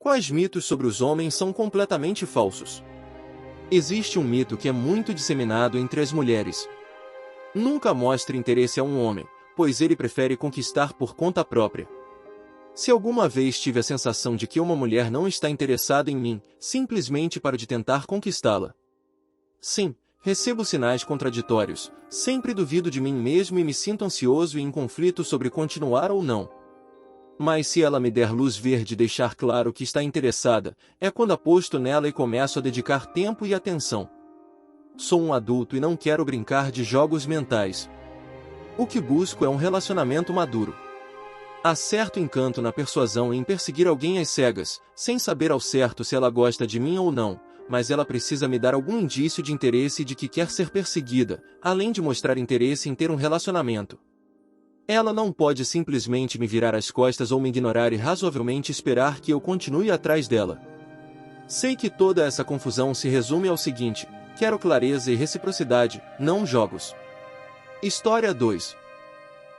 Quais mitos sobre os homens são completamente falsos? Existe um mito que é muito disseminado entre as mulheres. Nunca mostre interesse a um homem, pois ele prefere conquistar por conta própria. Se alguma vez tive a sensação de que uma mulher não está interessada em mim, simplesmente para de tentar conquistá-la. Sim, recebo sinais contraditórios, sempre duvido de mim mesmo e me sinto ansioso e em conflito sobre continuar ou não. Mas se ela me der luz verde e deixar claro que está interessada, é quando aposto nela e começo a dedicar tempo e atenção. Sou um adulto e não quero brincar de jogos mentais. O que busco é um relacionamento maduro. Há certo encanto na persuasão em perseguir alguém às cegas, sem saber ao certo se ela gosta de mim ou não, mas ela precisa me dar algum indício de interesse e de que quer ser perseguida, além de mostrar interesse em ter um relacionamento. Ela não pode simplesmente me virar as costas ou me ignorar e razoavelmente esperar que eu continue atrás dela. Sei que toda essa confusão se resume ao seguinte: quero clareza e reciprocidade, não jogos. História 2.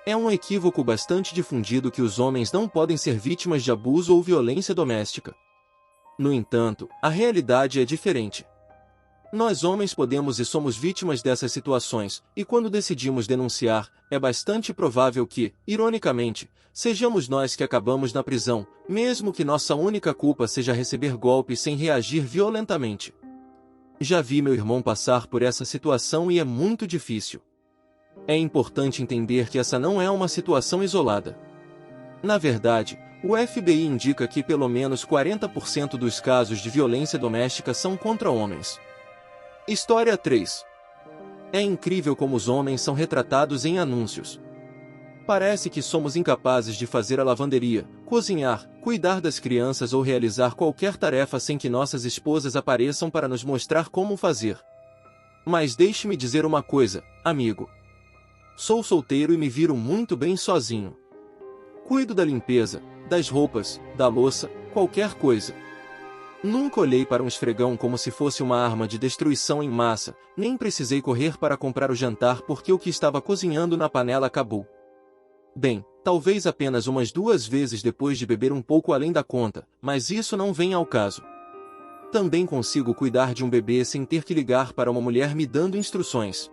É um equívoco bastante difundido que os homens não podem ser vítimas de abuso ou violência doméstica. No entanto, a realidade é diferente. Nós homens podemos e somos vítimas dessas situações, e quando decidimos denunciar, é bastante provável que, ironicamente, sejamos nós que acabamos na prisão, mesmo que nossa única culpa seja receber golpes sem reagir violentamente. Já vi meu irmão passar por essa situação e é muito difícil. É importante entender que essa não é uma situação isolada. Na verdade, o FBI indica que pelo menos 40% dos casos de violência doméstica são contra homens. História 3. É incrível como os homens são retratados em anúncios. Parece que somos incapazes de fazer a lavanderia, cozinhar, cuidar das crianças ou realizar qualquer tarefa sem que nossas esposas apareçam para nos mostrar como fazer. Mas deixe-me dizer uma coisa, amigo. Sou solteiro e me viro muito bem sozinho. Cuido da limpeza, das roupas, da louça, qualquer coisa. Nunca olhei para um esfregão como se fosse uma arma de destruição em massa, nem precisei correr para comprar o jantar porque o que estava cozinhando na panela acabou. Bem, talvez apenas umas 2 vezes depois de beber um pouco além da conta, mas isso não vem ao caso. Também consigo cuidar de um bebê sem ter que ligar para uma mulher me dando instruções.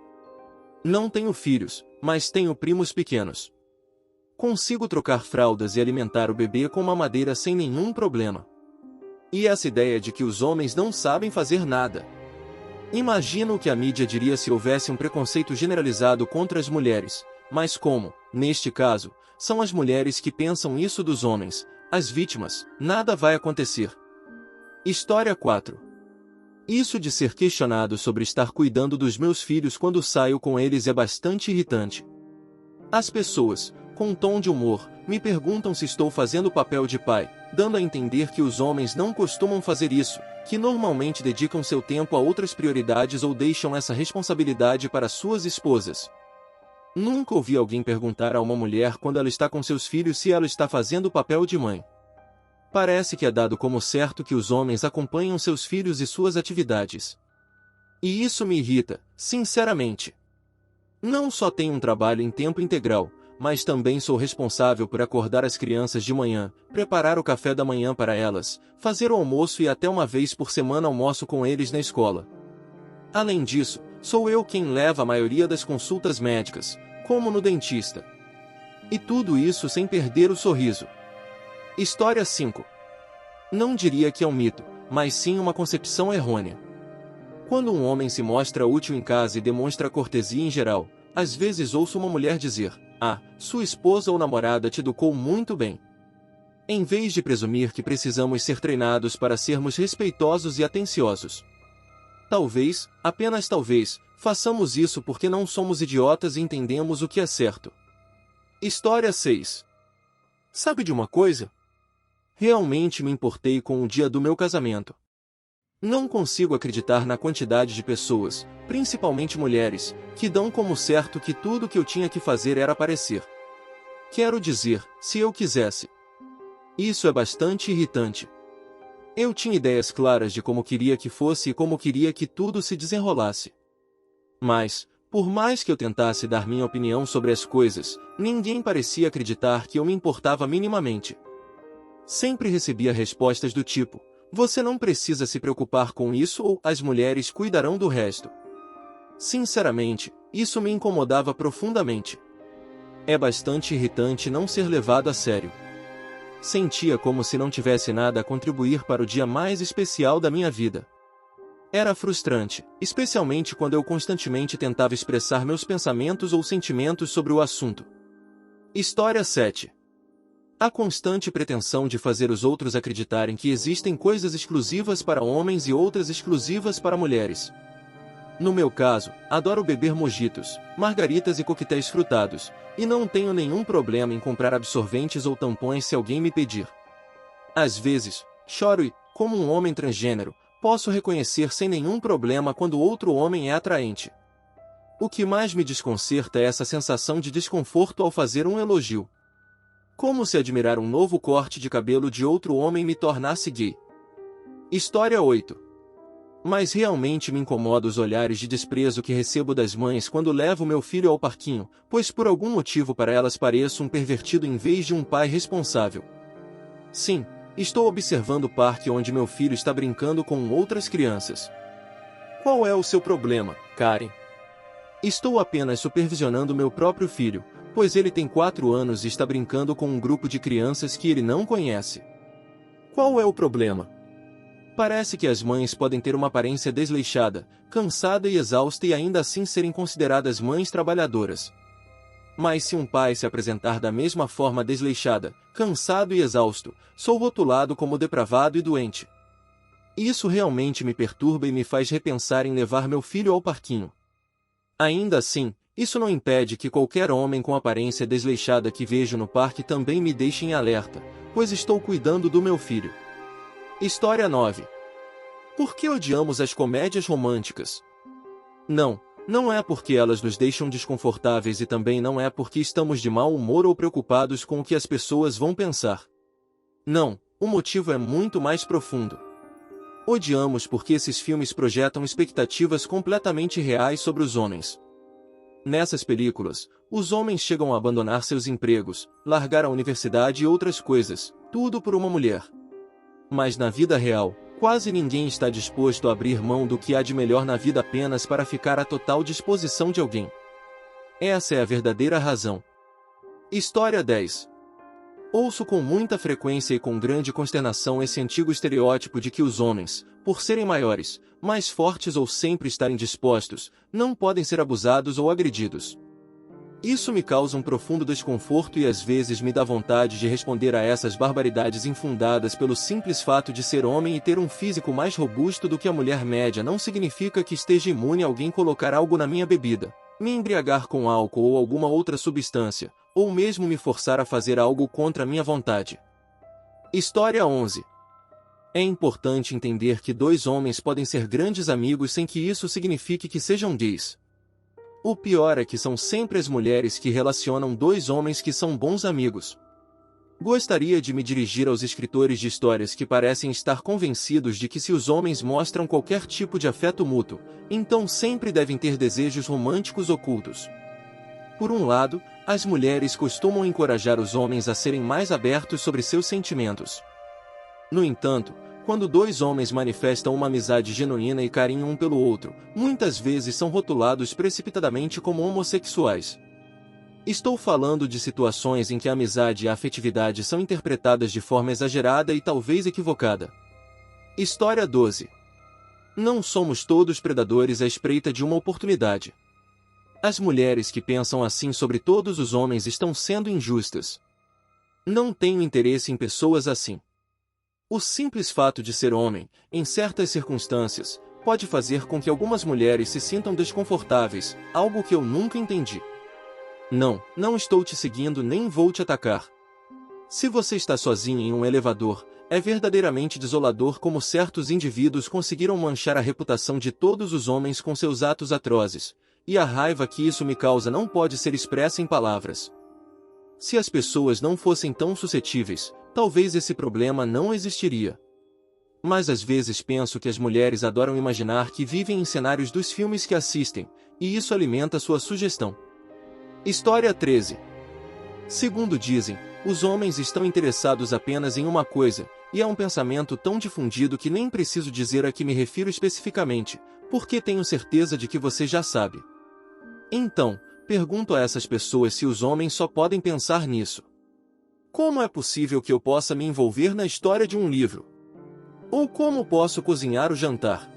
Não tenho filhos, mas tenho primos pequenos. Consigo trocar fraldas e alimentar o bebê com mamadeira sem nenhum problema. E essa ideia de que os homens não sabem fazer nada. Imagino o que a mídia diria se houvesse um preconceito generalizado contra as mulheres, mas como, neste caso, são as mulheres que pensam isso dos homens, as vítimas, nada vai acontecer. História 4. Isso de ser questionado sobre estar cuidando dos meus filhos quando saio com eles é bastante irritante. As pessoas, com um tom de humor, me perguntam se estou fazendo o papel de pai, dando a entender que os homens não costumam fazer isso, que normalmente dedicam seu tempo a outras prioridades ou deixam essa responsabilidade para suas esposas. Nunca ouvi alguém perguntar a uma mulher quando ela está com seus filhos se ela está fazendo o papel de mãe. Parece que é dado como certo que os homens acompanham seus filhos e suas atividades. E isso me irrita, sinceramente. Não só tenho um trabalho em tempo integral, mas também sou responsável por acordar as crianças de manhã, preparar o café da manhã para elas, fazer o almoço e até uma vez por semana almoço com eles na escola. Além disso, sou eu quem leva a maioria das consultas médicas, como no dentista. E tudo isso sem perder o sorriso. História 5. Não diria que é um mito, mas sim uma concepção errônea. Quando um homem se mostra útil em casa e demonstra cortesia em geral, às vezes ouço uma mulher dizer: "Ah, sua esposa ou namorada te educou muito bem." Em vez de presumir que precisamos ser treinados para sermos respeitosos e atenciosos. Talvez, apenas talvez, façamos isso porque não somos idiotas e entendemos o que é certo. História 6. Sabe de uma coisa? Realmente me importei com o dia do meu casamento. Não consigo acreditar na quantidade de pessoas, principalmente mulheres, que dão como certo que tudo o que eu tinha que fazer era aparecer. Quero dizer, se eu quisesse. Isso é bastante irritante. Eu tinha ideias claras de como queria que fosse e como queria que tudo se desenrolasse. Mas, por mais que eu tentasse dar minha opinião sobre as coisas, ninguém parecia acreditar que eu me importava minimamente. Sempre recebia respostas do tipo: você não precisa se preocupar com isso ou as mulheres cuidarão do resto. Sinceramente, isso me incomodava profundamente. É bastante irritante não ser levado a sério. Sentia como se não tivesse nada a contribuir para o dia mais especial da minha vida. Era frustrante, especialmente quando eu constantemente tentava expressar meus pensamentos ou sentimentos sobre o assunto. História 7. A constante pretensão de fazer os outros acreditarem que existem coisas exclusivas para homens e outras exclusivas para mulheres. No meu caso, adoro beber mojitos, margaritas e coquetéis frutados, e não tenho nenhum problema em comprar absorventes ou tampões se alguém me pedir. Às vezes, choro e, como um homem transgênero, posso reconhecer sem nenhum problema quando outro homem é atraente. O que mais me desconcerta é essa sensação de desconforto ao fazer um elogio. Como se admirar um novo corte de cabelo de outro homem me tornasse gay. História 8. Mas realmente me incomoda os olhares de desprezo que recebo das mães quando levo meu filho ao parquinho, pois por algum motivo para elas pareço um pervertido em vez de um pai responsável. Sim, estou observando o parque onde meu filho está brincando com outras crianças. Qual é o seu problema, Karen? Estou apenas supervisionando meu próprio filho, pois ele tem 4 anos e está brincando com um grupo de crianças que ele não conhece. Qual é o problema? Parece que as mães podem ter uma aparência desleixada, cansada e exausta e ainda assim serem consideradas mães trabalhadoras. Mas se um pai se apresentar da mesma forma desleixada, cansado e exausto, sou rotulado como depravado e doente. Isso realmente me perturba e me faz repensar em levar meu filho ao parquinho. Ainda assim, isso não impede que qualquer homem com aparência desleixada que vejo no parque também me deixe em alerta, pois estou cuidando do meu filho. História 9. Por que odiamos as comédias românticas? Não é porque elas nos deixam desconfortáveis e também não é porque estamos de mau humor ou preocupados com o que as pessoas vão pensar. Não, o motivo é muito mais profundo. Odiamos porque esses filmes projetam expectativas completamente reais sobre os homens. Nessas películas, os homens chegam a abandonar seus empregos, largar a universidade e outras coisas, tudo por uma mulher. Mas na vida real, quase ninguém está disposto a abrir mão do que há de melhor na vida apenas para ficar à total disposição de alguém. Essa é a verdadeira razão. História 10. Ouço com muita frequência e com grande consternação esse antigo estereótipo de que os homens, por serem maiores, mais fortes ou sempre estarem dispostos, não podem ser abusados ou agredidos. Isso me causa um profundo desconforto e às vezes me dá vontade de responder a essas barbaridades infundadas pelo simples fato de ser homem e ter um físico mais robusto do que a mulher média não significa que esteja imune a alguém colocar algo na minha bebida, me embriagar com álcool ou alguma outra substância, ou mesmo me forçar a fazer algo contra a minha vontade. História 11. É importante entender que 2 homens podem ser grandes amigos sem que isso signifique que sejam gays. O pior é que são sempre as mulheres que relacionam 2 homens que são bons amigos. Gostaria de me dirigir aos escritores de histórias que parecem estar convencidos de que se os homens mostram qualquer tipo de afeto mútuo, então sempre devem ter desejos românticos ocultos. Por um lado, as mulheres costumam encorajar os homens a serem mais abertos sobre seus sentimentos. No entanto, quando 2 homens manifestam uma amizade genuína e carinho um pelo outro, muitas vezes são rotulados precipitadamente como homossexuais. Estou falando de situações em que a amizade e a afetividade são interpretadas de forma exagerada e talvez equivocada. História 12. Não somos todos predadores à espreita de uma oportunidade. As mulheres que pensam assim sobre todos os homens estão sendo injustas. Não tenho interesse em pessoas assim. O simples fato de ser homem, em certas circunstâncias, pode fazer com que algumas mulheres se sintam desconfortáveis, algo que eu nunca entendi. Não estou te seguindo nem vou te atacar. Se você está sozinho em um elevador, é verdadeiramente desolador como certos indivíduos conseguiram manchar a reputação de todos os homens com seus atos atrozes, e a raiva que isso me causa não pode ser expressa em palavras. Se as pessoas não fossem tão suscetíveis, talvez esse problema não existiria. Mas às vezes penso que as mulheres adoram imaginar que vivem em cenários dos filmes que assistem, e isso alimenta sua sugestão. História 13. Segundo dizem, Os homens estão interessados apenas em uma coisa, e é um pensamento tão difundido que nem preciso dizer a que me refiro especificamente, porque tenho certeza de que você já sabe. Então, pergunto a essas pessoas se os homens só podem pensar nisso. Como é possível que eu possa me envolver na história de um livro? Ou como posso cozinhar o jantar?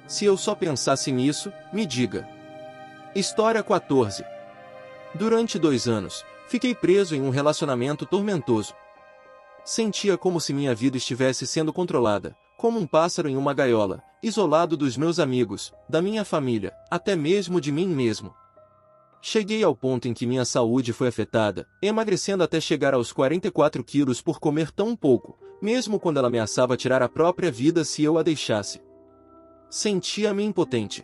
Se eu só pensasse nisso, me diga. História 14. Durante 2 anos, fiquei preso em um relacionamento tormentoso. Sentia como se minha vida estivesse sendo controlada, como um pássaro em uma gaiola, isolado dos meus amigos, da minha família, até mesmo de mim mesmo. Cheguei ao ponto em que minha saúde foi afetada, emagrecendo até chegar aos 44 quilos por comer tão pouco, mesmo quando ela ameaçava tirar a própria vida se eu a deixasse. Sentia-me impotente.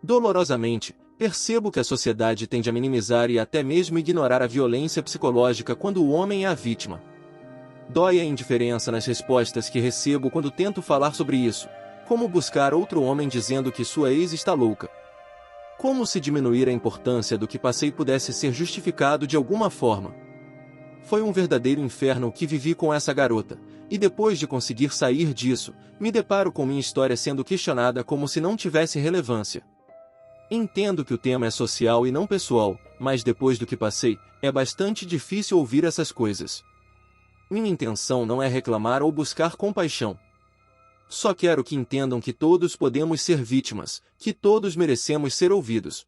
Dolorosamente, percebo que a sociedade tende a minimizar e até mesmo ignorar a violência psicológica quando o homem é a vítima. Dói a indiferença nas respostas que recebo quando tento falar sobre isso, como buscar outro homem dizendo que sua ex está louca. Como se diminuir a importância do que passei pudesse ser justificado de alguma forma. Foi um verdadeiro inferno o que vivi com essa garota, e depois de conseguir sair disso, me deparo com minha história sendo questionada como se não tivesse relevância. Entendo que o tema é social e não pessoal, mas depois do que passei, é bastante difícil ouvir essas coisas. Minha intenção não é reclamar ou buscar compaixão. Só quero que entendam que todos podemos ser vítimas, que todos merecemos ser ouvidos.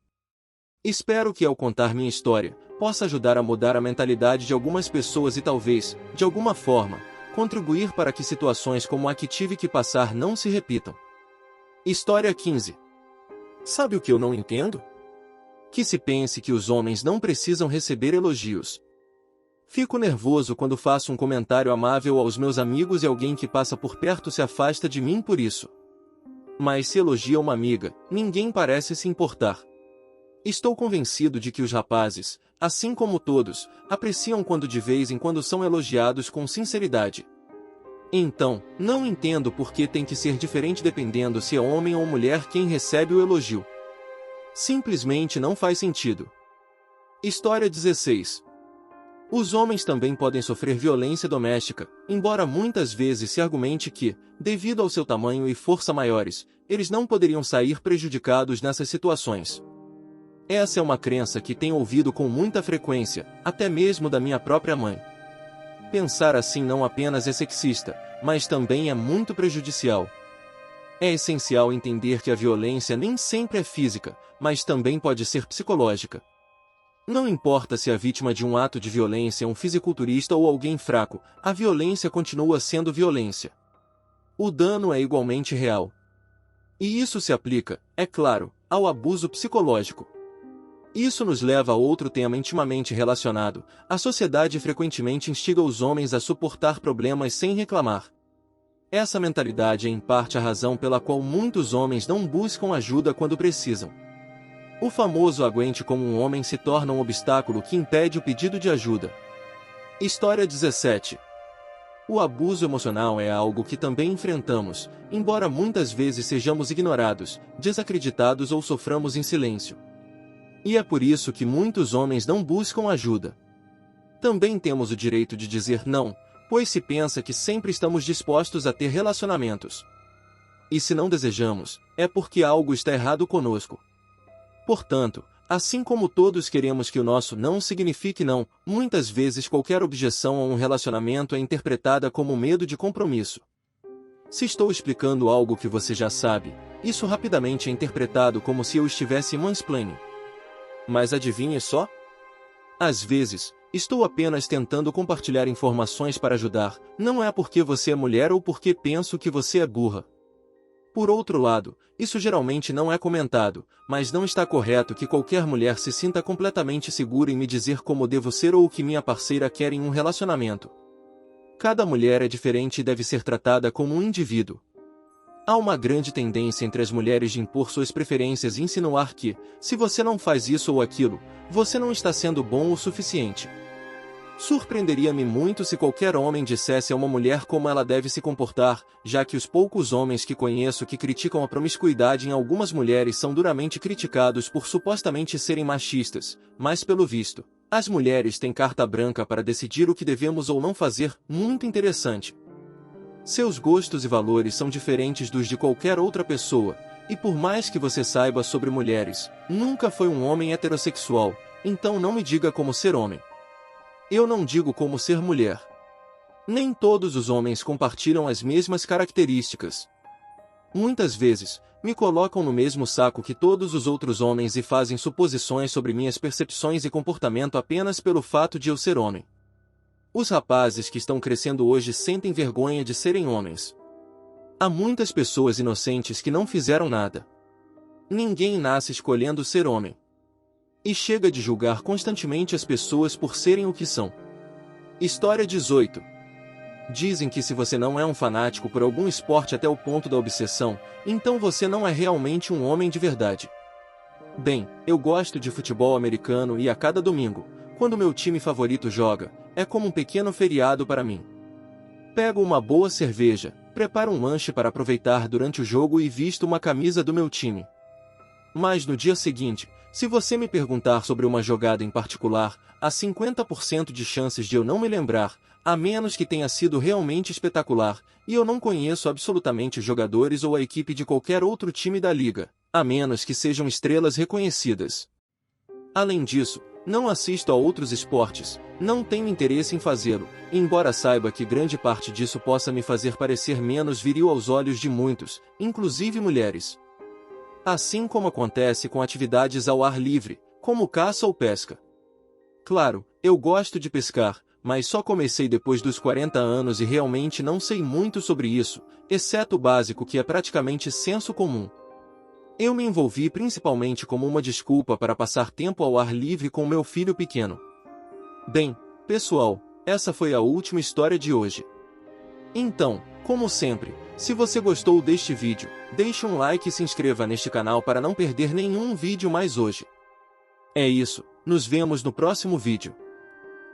Espero que ao contar minha história, possa ajudar a mudar a mentalidade de algumas pessoas e talvez, de alguma forma, contribuir para que situações como a que tive que passar não se repitam. História 15. Sabe o que eu não entendo? Que se pense que os homens não precisam receber elogios. Fico nervoso quando faço um comentário amável aos meus amigos e alguém que passa por perto se afasta de mim por isso. Mas se elogia uma amiga, ninguém parece se importar. Estou convencido de que os rapazes, assim como todos, apreciam quando de vez em quando são elogiados com sinceridade. Então, não entendo por que tem que ser diferente dependendo se é homem ou mulher quem recebe o elogio. Simplesmente não faz sentido. História 16. Os homens também podem sofrer violência doméstica, embora muitas vezes se argumente que, devido ao seu tamanho e força maiores, eles não poderiam sair prejudicados nessas situações. Essa é uma crença que tenho ouvido com muita frequência, até mesmo da minha própria mãe. Pensar assim não apenas é sexista, mas também é muito prejudicial. É essencial entender que a violência nem sempre é física, mas também pode ser psicológica. Não importa se a vítima de um ato de violência é um fisiculturista ou alguém fraco, a violência continua sendo violência. O dano é igualmente real. E isso se aplica, é claro, ao abuso psicológico. Isso nos leva a outro tema intimamente relacionado. A sociedade frequentemente instiga os homens a suportar problemas sem reclamar. Essa mentalidade é em parte a razão pela qual muitos homens não buscam ajuda quando precisam. O famoso aguente como um homem se torna um obstáculo que impede o pedido de ajuda. História 17. O abuso emocional é algo que também enfrentamos, embora muitas vezes sejamos ignorados, desacreditados ou soframos em silêncio. E é por isso que muitos homens não buscam ajuda. Também temos o direito de dizer não, pois se pensa que sempre estamos dispostos a ter relacionamentos. E se não desejamos, é porque algo está errado conosco. Portanto, assim como todos queremos que o nosso não signifique não, muitas vezes qualquer objeção a um relacionamento é interpretada como medo de compromisso. Se estou explicando algo que você já sabe, isso rapidamente é interpretado como se eu estivesse mansplaining. Mas adivinhe só? Às vezes, estou apenas tentando compartilhar informações para ajudar, não é porque você é mulher ou porque penso que você é burra. Por outro lado, isso geralmente não é comentado, mas não está correto que qualquer mulher se sinta completamente segura em me dizer como devo ser ou o que minha parceira quer em um relacionamento. Cada mulher é diferente e deve ser tratada como um indivíduo. Há uma grande tendência entre as mulheres de impor suas preferências e insinuar que, se você não faz isso ou aquilo, você não está sendo bom o suficiente. Surpreenderia-me muito se qualquer homem dissesse a uma mulher como ela deve se comportar, já que os poucos homens que conheço que criticam a promiscuidade em algumas mulheres são duramente criticados por supostamente serem machistas, mas pelo visto, as mulheres têm carta branca para decidir o que devemos ou não fazer. Muito interessante. Seus gostos e valores são diferentes dos de qualquer outra pessoa, e por mais que você saiba sobre mulheres, nunca foi um homem heterossexual, então não me diga como ser homem. Eu não digo como ser mulher. Nem todos os homens compartilham as mesmas características. Muitas vezes, me colocam no mesmo saco que todos os outros homens e fazem suposições sobre minhas percepções e comportamento apenas pelo fato de eu ser homem. Os rapazes que estão crescendo hoje sentem vergonha de serem homens. Há muitas pessoas inocentes que não fizeram nada. Ninguém nasce escolhendo ser homem. E chega de julgar constantemente as pessoas por serem o que são. História 18. Dizem que se você não é um fanático por algum esporte até o ponto da obsessão, então você não é realmente um homem de verdade. Bem, eu gosto de futebol americano e a cada domingo, quando meu time favorito joga, é como um pequeno feriado para mim. Pego uma boa cerveja, preparo um lanche para aproveitar durante o jogo e visto uma camisa do meu time. Mas no dia seguinte, se você me perguntar sobre uma jogada em particular, há 50% de chances de eu não me lembrar, a menos que tenha sido realmente espetacular, e eu não conheço absolutamente os jogadores ou a equipe de qualquer outro time da liga, a menos que sejam estrelas reconhecidas. Além disso, não assisto a outros esportes, não tenho interesse em fazê-lo, embora saiba que grande parte disso possa me fazer parecer menos viril aos olhos de muitos, inclusive mulheres. Assim como acontece com atividades ao ar livre, como caça ou pesca. Claro, eu gosto de pescar, mas só comecei depois dos 40 anos e realmente não sei muito sobre isso, exceto o básico que é praticamente senso comum. Eu me envolvi principalmente como uma desculpa para passar tempo ao ar livre com meu filho pequeno. Bem, pessoal, essa foi a última história de hoje. Então, como sempre, se você gostou deste vídeo, deixe um like e se inscreva neste canal para não perder nenhum vídeo mais hoje. É isso, nos vemos no próximo vídeo.